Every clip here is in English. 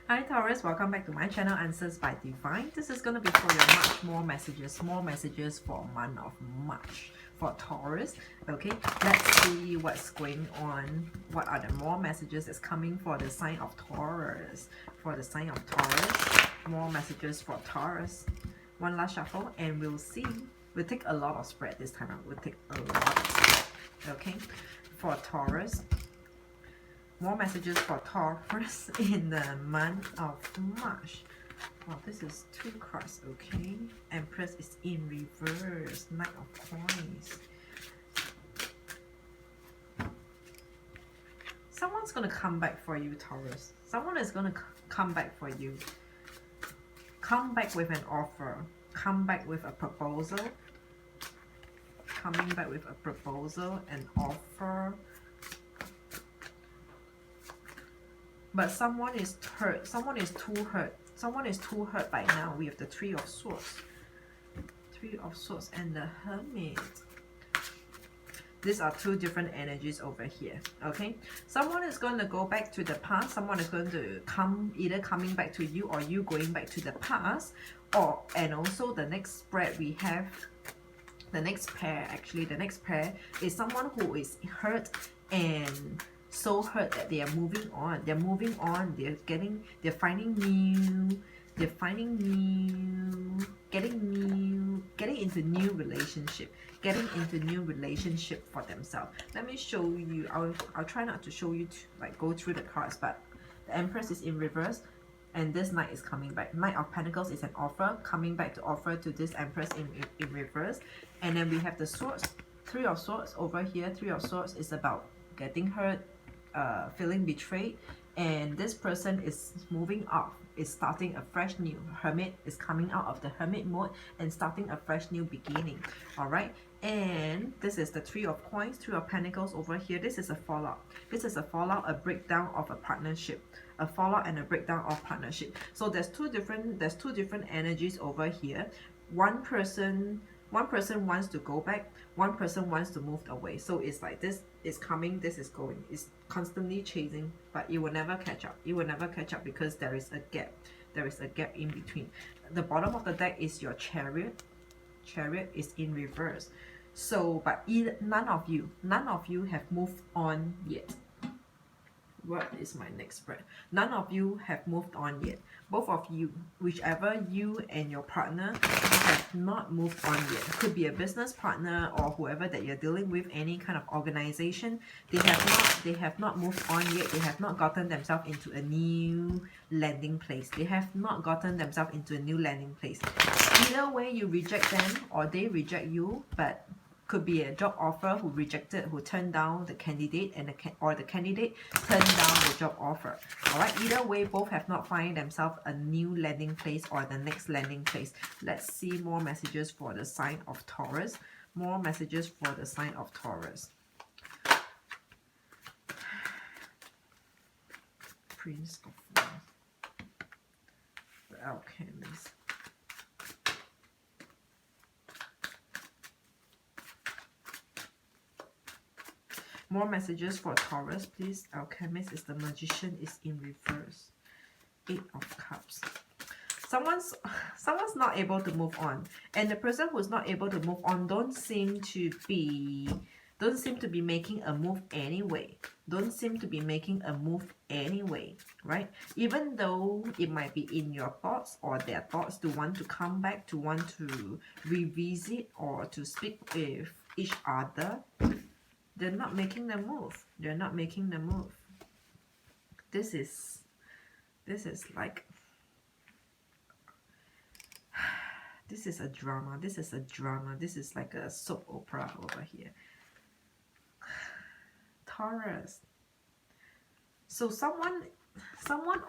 Hi Taurus, welcome back to my channel Answers by Divine. This is going to be for your much more messages for month of March for Taurus. Okay, let's see what's going on. What are the more messages that's coming for the sign of Taurus? For the sign of Taurus, more messages for Taurus. One last shuffle and we'll see. We'll take a lot of spread this time. We'll take a lot of spread. Okay, for Taurus. More messages for Taurus in the month of March. Wow, this is 2 cards, okay? Empress is in reverse. Knight of Coins. Someone's going to come back for you, Taurus. Someone is going to come back for you. Come back with an offer. Come back with a proposal. Coming back with a proposal, an offer. But someone is hurt. Someone is too hurt. Someone is too hurt by now with the 3 of Swords. 3 of Swords and the Hermit. These are 2 different energies over here. Okay. Someone is going to go back to the past. Someone is going to either coming back to you or you going back to the past. And also the next spread we have. The next pair, actually, the next pair is someone who is hurt and so hurt that they are moving on. They're moving on. They're finding new. They're finding new. Getting into new relationship. Getting into new relationship for themselves. Let me show you. I'll try not to show you go through the cards, but the Empress is in reverse. And this Knight is coming back. Knight of Pentacles is an offer. Coming back to offer to this Empress in reverse. And then we have the Swords. 3 of Swords over here. 3 of Swords is about getting hurt, feeling betrayed. And this person is moving off. Is starting a fresh new. Hermit is coming out of the Hermit mode and starting a fresh new beginning. Alright. And this is the 3 of Coins. 3 of Pentacles over here. This is a fallout. This is a fallout, a breakdown of a partnership. A fallout and a breakdown of partnership. So there's two different energies over here. One person wants to go back, one person wants to move away. So it's like this is coming, this is going. It's constantly chasing, but it will never catch up. It will never catch up because there is a gap. There is a gap in between. The bottom of the deck is your Chariot. Chariot is in reverse. So, but none of you have moved on yet. What is my next spread? None of you have moved on yet. Both of you, whichever you and your partner have not moved on yet. It could be a business partner or whoever that you're dealing with, any kind of organization. They have not moved on yet. They have not gotten themselves into a new landing place. They have not gotten themselves into a new landing place. Either way, you reject them or they reject you, but could be a job offer who turned down the candidate and the candidate turned down the job offer. Alright, either way, both have not find themselves a new landing place or the next landing place. Let's see more messages for the sign of Taurus. More messages for the sign of Taurus. Prince of Wands. The Alchemist. More messages for Taurus, please. Alchemist is the Magician, is in reverse. 8 of Cups. Someone's not able to move on, and the person who's not able to move on don't seem to be making a move anyway. Don't seem to be making a move anyway, right? Even though it might be in your thoughts or their thoughts to want to come back, to want to revisit or to speak with each other. They're not making the move. They're not making the move. This is like, this is a drama. This is a drama. This is like a soap opera over here. Taurus. So someone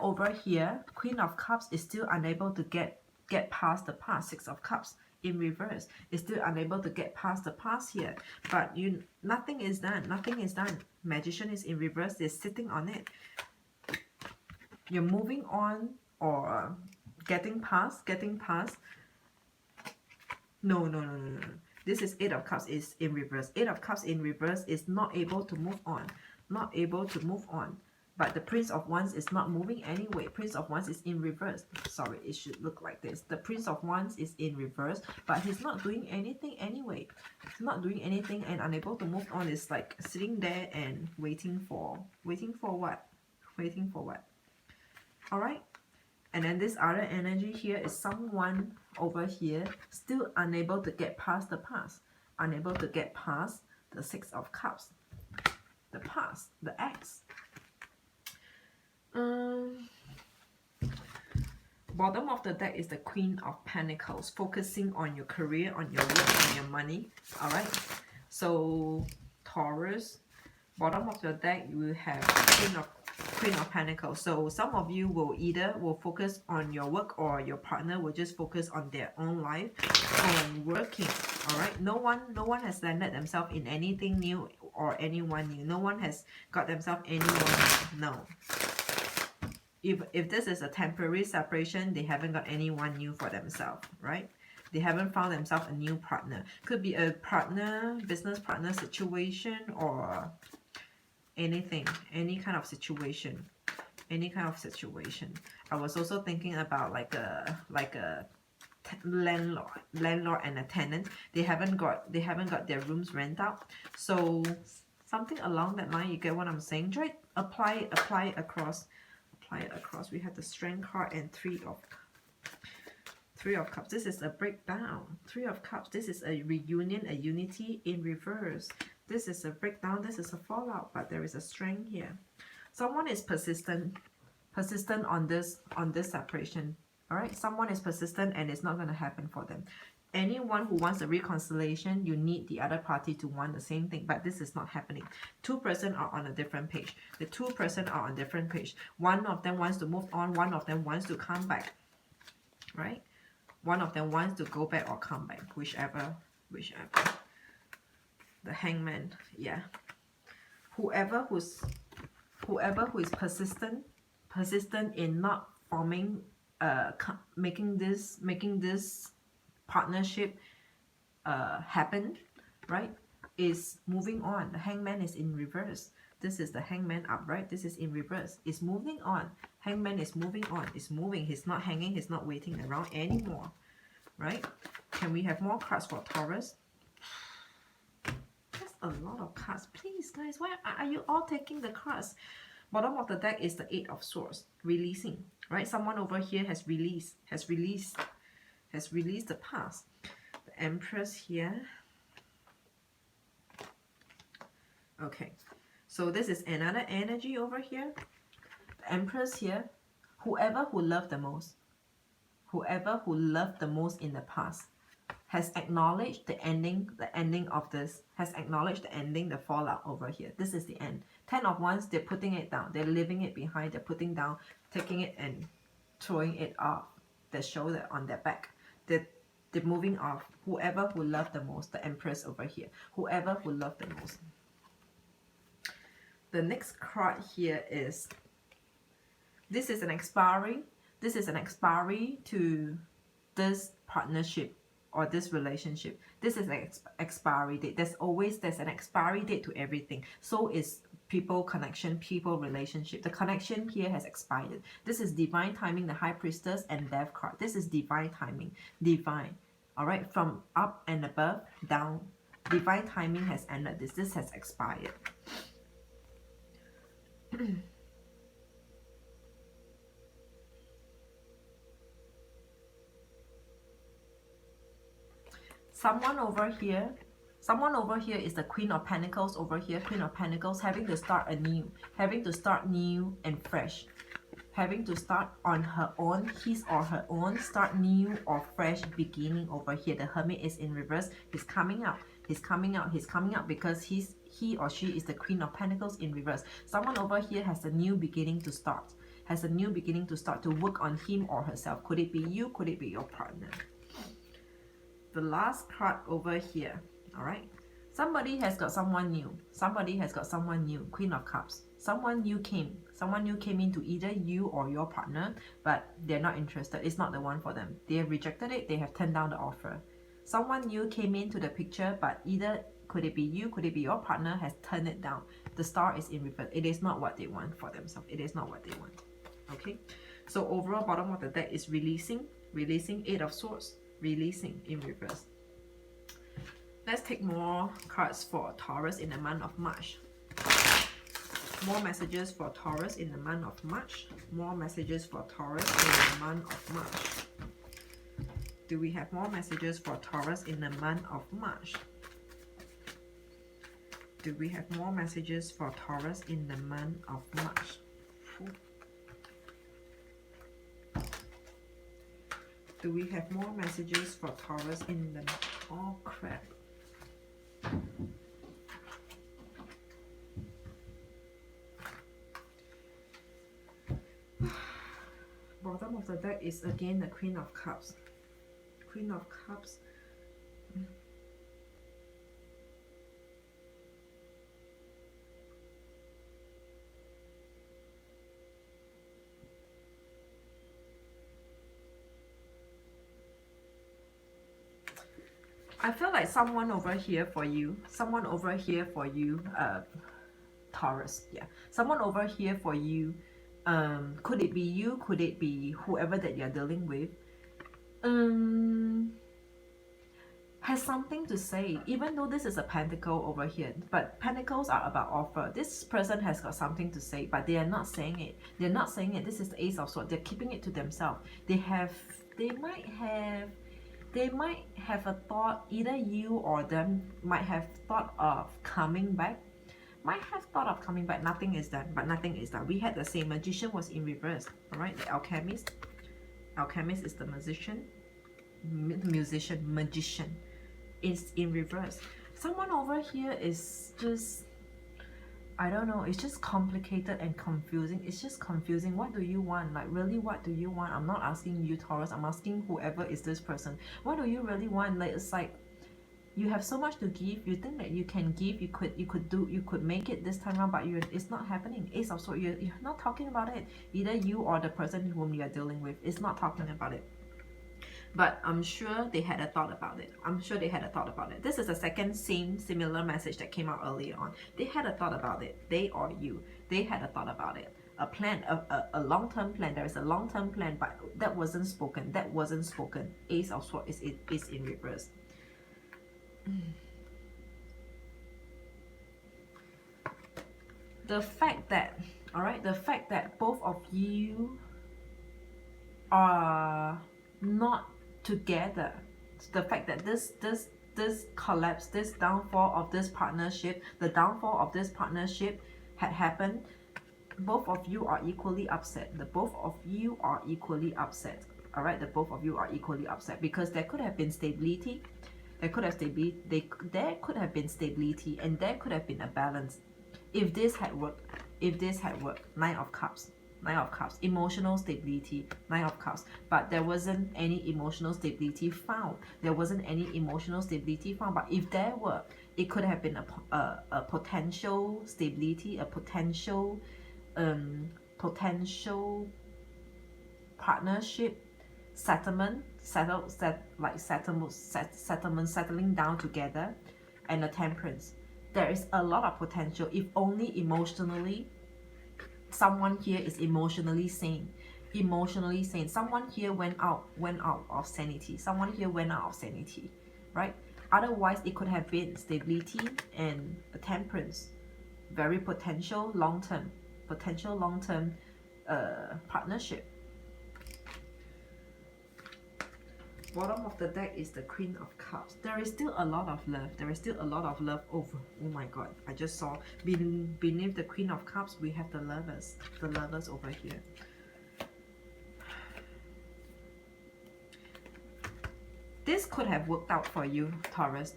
over here, Queen of Cups, is still unable to get past the past. 6 of Cups in reverse is still unable to get past the past here, but nothing is done. Nothing is done. Magician is in reverse. They're sitting on it. You're moving on or getting past. No. This is 8 of Cups is in reverse. 8 of Cups in reverse is not able to move on. Not able to move on. But the Prince of Wands is not moving anyway. Prince of Wands is in reverse. Sorry, it should look like this. The Prince of Wands is in reverse, but he's not doing anything anyway. He's not doing anything and unable to move on. It's like sitting there and waiting for what? Waiting for what? Alright? And then this other energy here is someone over here still unable to get past the past. Unable to get past the Six of Cups. The past. The ex. Bottom of the deck is the Queen of Pentacles, focusing on your career, on your work, on your money. Alright, so Taurus, bottom of the deck you will have Queen of Pentacles. So some of you will focus on your work, or your partner will just focus on their own life, on working. Alright, no one has landed themselves in anything new or anyone new. No one has got themselves anyone new. No. If this is a temporary separation, they haven't got anyone new for themselves, right? They haven't found themselves a new partner. Could be a partner, business partner situation, or anything, any kind of situation. Any kind of situation. I was also thinking about like a landlord and a tenant. They haven't got their rooms rent out. So something along that line, you get what I'm saying? Try apply across. We have the Strength card and Three of Cups. This is a breakdown. Three of Cups. This is a reunion, a unity in reverse. This is a breakdown. This is a fallout. But there is a strength here. Someone is persistent on this separation. All right. Someone is persistent, and it's not going to happen for them. Anyone who wants a reconciliation, you need the other party to want the same thing, but this is not happening. Two person are on a different page. The two person are on different page. One of them wants to move on. One of them wants to come back. Right? One of them wants to go back or come back, whichever. The Hangman, yeah. Whoever who is persistent in not forming, making this partnership happen, right, is moving on. The Hangman is in reverse. This is the Hangman upright. This is in reverse. It's moving on. Hangman is moving on. It's moving. He's not hanging. He's not waiting around anymore, right? Can we have more cards for Taurus? That's a lot of cards. Please, guys, why are you all taking the cards? Bottom of the deck is the Eight of Swords, releasing, right? Someone over here has released the past. The Empress here. Okay, so this is another energy over here. The Empress here. Whoever who loved the most in the past has acknowledged the ending of this, has acknowledged the ending, the fallout over here. This is the end. 10 of Wands, they're putting it down. They're leaving it behind. They're putting down, taking it and throwing it off their shoulder, on their back. They're moving off. Whoever who loved the most, the Empress over here. Whoever who loved the most. The next card here is, this is an expiry. This is an expiry to this partnership or this relationship. This is an expiry date. There's an expiry date to everything. So is people connection, people relationship. The connection here has expired. This is divine timing, the High Priestess and Death card. This is divine timing. Divine. Alright, from up and above, down. Divine timing has ended this. This has expired. Someone over here is the Queen of Pentacles over here. Queen of Pentacles, having to start anew, having to start new and fresh, having to start on her own, his or her own, start new or fresh beginning over here. The Hermit is in reverse. He's coming out. He's coming out. He's coming out because he or she is the Queen of Pentacles in reverse. Someone over here has a new beginning to start. Has a new beginning to start, to work on him or herself. Could it be you? Could it be your partner? The last card over here, all right? Somebody has got someone new. Somebody has got someone new. Queen of Cups. Someone new came. Someone new came into either you or your partner, but they're not interested. It's not the one for them. They have rejected it. They have turned down the offer. Someone new came into the picture, but either could it be you, could it be your partner, has turned it down, The star is in reverse. It is not what they want for themselves. It is not what they want. Okay, so overall bottom of the deck is releasing, releasing, 8 of Swords, releasing in reverse. Let's take more cards for Taurus in the month of March. More messages for Taurus in the month of March. More messages for Taurus in the month of March. Do we have more messages for Taurus in the month of March? Do we have more messages for Taurus in the month of March? Do we have more messages for Taurus in the... Oh crap. Bottom of the deck is again the Queen of Cups. Queen of Cups. I feel like someone over here for you, Taurus, yeah. Someone over here for you, could it be you, could it be whoever that you're dealing with, has something to say, even though this is a pentacle over here, but pentacles are about offer. This person has got something to say, but they are not saying it. They're not saying it. This is the Ace of Swords. They're keeping it to themselves. They might have a thought, either you or them might have thought of coming back. Nothing is done, but nothing is done. We had the same. Magician was in reverse, all right? The Alchemist. Alchemist is the magician. Magician is in reverse. Someone over here is just, I don't know, it's just complicated and confusing. It's just confusing. What do you want? Like, really, what do you want? I'm not asking you, Taurus. I'm asking whoever is this person. What do you really want? Like, it's like you have so much to give. You think that you can give. You could make it this time around, but it's not happening. Ace of Swords. You're not talking about it. Either you or the person whom you are dealing with is not talking about it. But I'm sure they had a thought about it. This is the second similar message that came out earlier on. They had a thought about it. They or you. They had a thought about it. A plan, a long-term plan. There is a long-term plan, but that wasn't spoken. Ace of Swords is in reverse. The fact that, the fact that both of you are not together, the fact that this collapse, this downfall of this partnership, the downfall of this partnership had happened, both of you are equally upset. The both of you are equally upset. All right, the both of you are equally upset because there could have been stability. There could have been stability, and there could have been a balance if this had worked. Nine of Cups. Emotional stability. 9 of Cups. But there wasn't any emotional stability found. But if there were, it could have been a potential stability, a potential partnership, settling down together, and a Temperance. There is a lot of potential if only emotionally. Someone here is emotionally sane. Someone here went out of sanity. Right? Otherwise, it could have been stability and a Temperance. Very potential long-term partnership. Bottom of the deck is the Queen of Cups. There is still a lot of love. Over. Oh my God. I just saw beneath the Queen of Cups, we have the Lovers. The Lovers over here. This could have worked out for you, Taurus.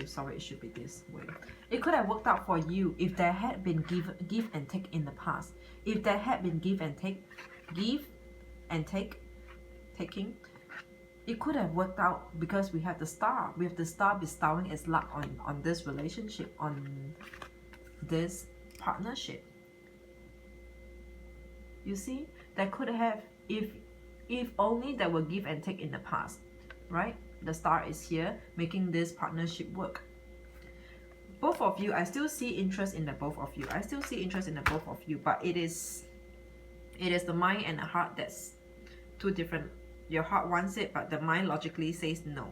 Sorry, it should be this way. It could have worked out for you if there had been give and take in the past. If there had been give and taking, it could have worked out because we have the Star. We have the Star bestowing its luck on this relationship, on this partnership. You see, that could have, if only there were give and take in the past, right? The Star is here making this partnership work. both of you, I still see interest in the both of you. I still see interest in the both of you, but it is the mind and the heart that's two different. Your heart wants it, but the mind logically says no.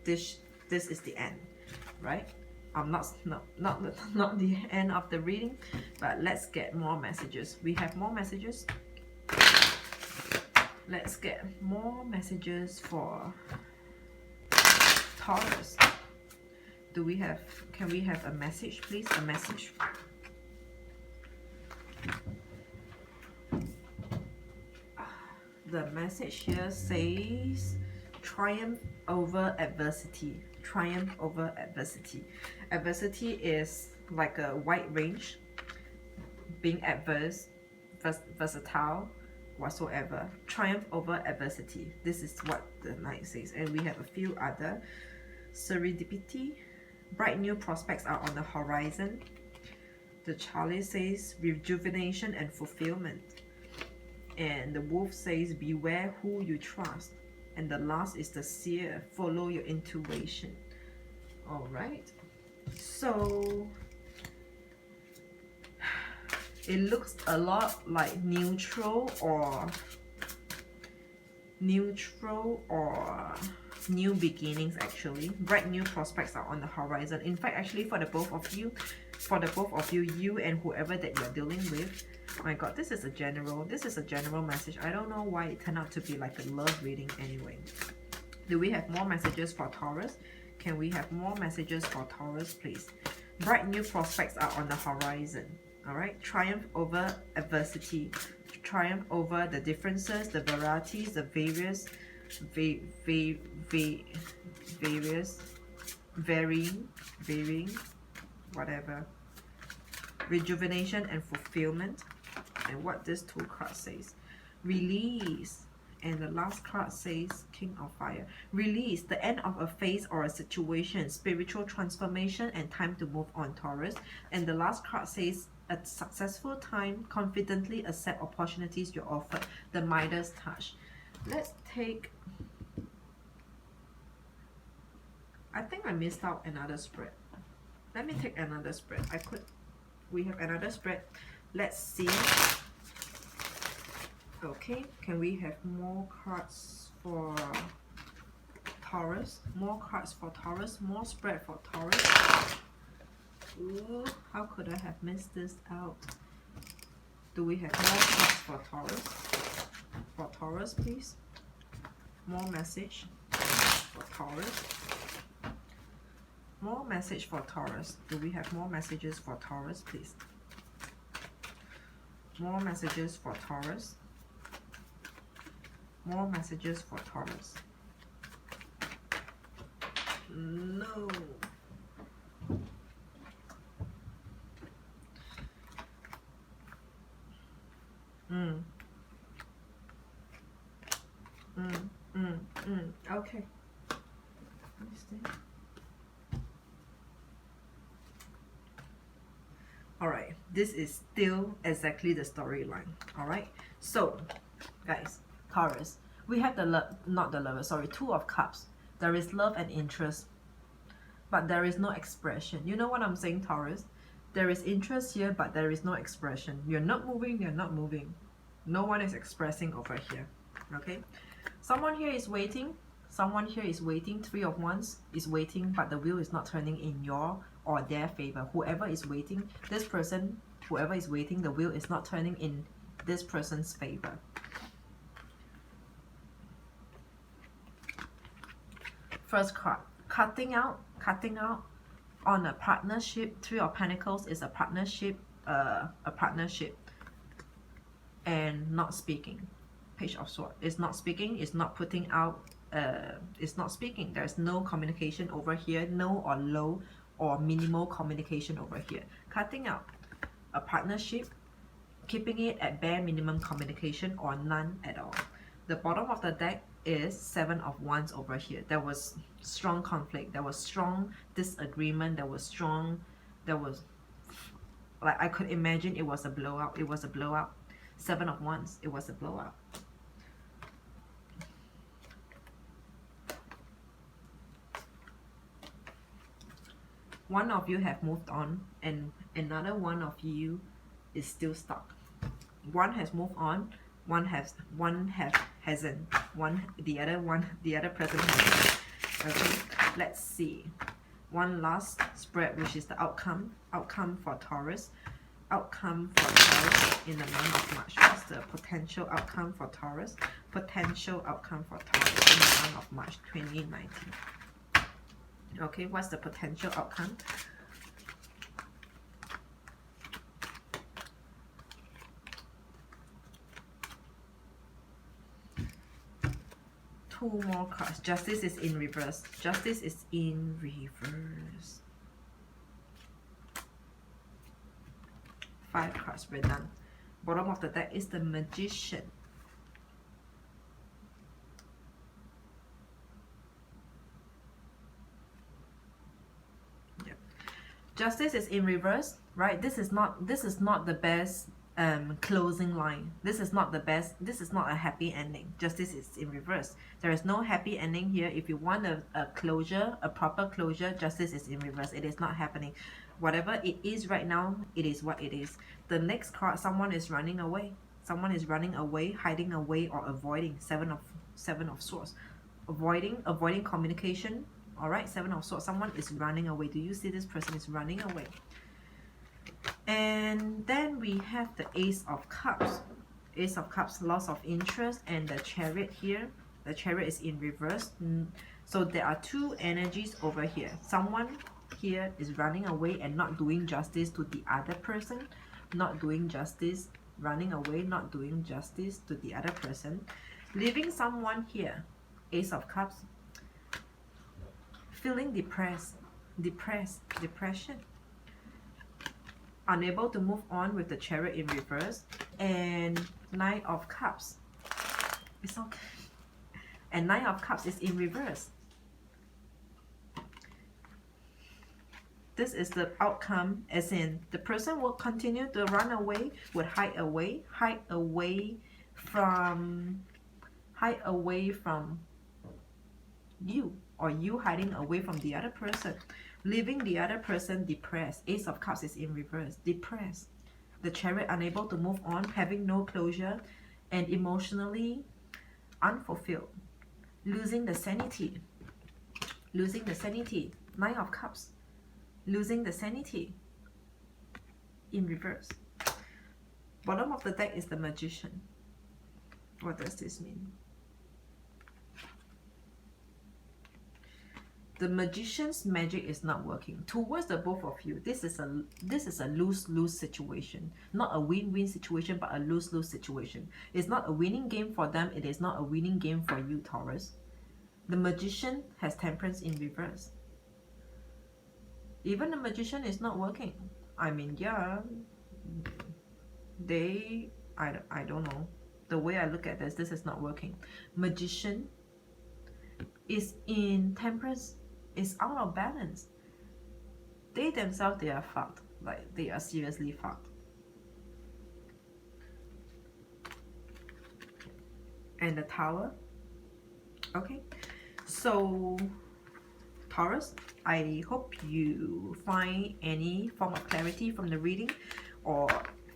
This is the end, right? Not the end of the reading, but let's get more messages. We have more messages. Let's get more messages for Taurus. Can we have a message, please? A message. The message here says triumph over adversity. Triumph over adversity. Adversity is like a wide range, being adverse, versatile, whatsoever. Triumph over adversity. This is what the Knight says. And we have a few other. Serendipity. Bright new prospects are on the horizon. The Chalice says rejuvenation and fulfillment. And the Wolf says beware who you trust. And the last is the Seer. Follow your intuition. Alright. So it looks a lot like neutral or new beginnings. Actually, bright new prospects are on the horizon. In fact, actually, for the both of you, you and whoever that you're dealing with, oh my god, this is a general message. I don't know why it turned out to be like a love reading anyway. Do we have more messages for Taurus? Can we have more messages for Taurus, please? Bright new prospects are on the horizon. All right, triumph over adversity, triumph over the differences, the varieties, the varying, whatever. Rejuvenation and fulfillment. And what this two card says, release. And the last card says King of Fire. Release, the end of a phase or a situation, spiritual transformation and time to move on, Taurus. And the last card says a successful time, confidently accept opportunities you're offered, the Midas touch. Let's take, I think I missed out another spread. Let me take another spread. We have another spread. Let's see. Okay, can we have more cards for Taurus? More cards for Taurus, more spread for Taurus. Ooh, how could I have missed this out? Do we have more cards for Taurus? For Taurus, please. More message for Taurus. More message for Taurus. Do we have more messages for Taurus, please? More messages for Taurus. More messages for Taurus. No. Okay. Alright, this is still exactly the storyline. Alright, so guys, Taurus, we have the Two of Cups. There is love and interest, but there is no expression. You know what I'm saying, Taurus? There is interest here, but there is no expression. You're not moving, you're not moving. No one is expressing over here. Okay? Someone here is waiting. Someone here is waiting. Three of Wands is waiting, but the wheel is not turning in your or their favor. Whoever is waiting, this person, whoever is waiting, the wheel is not turning in this person's favor. First card, cutting out on a partnership. Three of Pentacles is a partnership, and not speaking. Page of Swords is not speaking, is not putting out, it's not speaking. There's no communication over here, no or low or minimal communication over here. Cutting out a partnership, keeping it at bare minimum communication or none at all. The bottom of the deck is Seven of Wands over here. There was strong conflict, there was strong disagreement, there was like, I could imagine it was a blowout. It was a blowout. Seven of Wands, it was a blowout. One of you have moved on and another one of you is still stuck. One has moved on, hasn't. The other person hasn't. Okay, let's see. One last spread, which is the outcome for Taurus. Outcome for Taurus in the month of March. What's the potential outcome for Taurus? Potential outcome for Taurus in the month of March 2019. Okay, what's the potential outcome? Two more cards. Justice is in reverse. Justice is in reverse. 5 cards, we're done. Bottom of the deck is the Magician. Yep. Justice is in reverse, right? This is not the best closing line. This is not the best. This is not a happy ending. Justice is in reverse. There is no happy ending here. If you want a closure, a proper closure, justice is in reverse. It is not happening. Whatever it is right now, it is what it is. The next card, someone is running away. Someone is running away, hiding away, or avoiding. Seven of Swords. Avoiding communication. Alright, 7 of Swords. Someone is running away. Do you see this person is running away? And then we have the Ace of Cups. Ace of Cups, loss of interest, and the Chariot here. The Chariot is in reverse. So there are two energies over here. Someone here is running away and not doing justice to the other person. Not doing justice, running away, not doing justice to the other person. Leaving someone here, Ace of Cups, feeling depression. Unable to move on with the Chariot in reverse. And 9 of Cups. It's okay. And 9 of Cups is in reverse. This is the outcome, as in the person will continue to run away, would hide away from you, or you hiding away from the other person, leaving the other person depressed. Ace of Cups is in reverse, depressed. The Chariot unable to move on, having no closure, and emotionally unfulfilled, losing the sanity. 9 of Cups. Losing the sanity in reverse. Bottom of the deck is the Magician. What does this mean? The Magician's magic is not working towards the both of you. This is a lose-lose situation, not a win-win situation, but a lose-lose situation. It's not a winning game for them. It is not a winning game for you, Taurus. The Magician has Temperance in reverse. Even the Magician is not working. I mean, yeah, I don't know. The way I look at this is not working. Magician is in Temperance, is out of balance. They themselves, they are fucked. Like, they are seriously fucked. And the Tower. Okay, so Taurus, I hope you find any form of clarity from the reading, or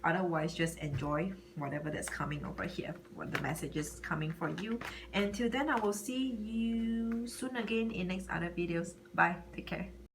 otherwise just enjoy whatever that's coming over here, what the message is coming for you. Until then, I will see you soon again in next other videos. Bye, take care.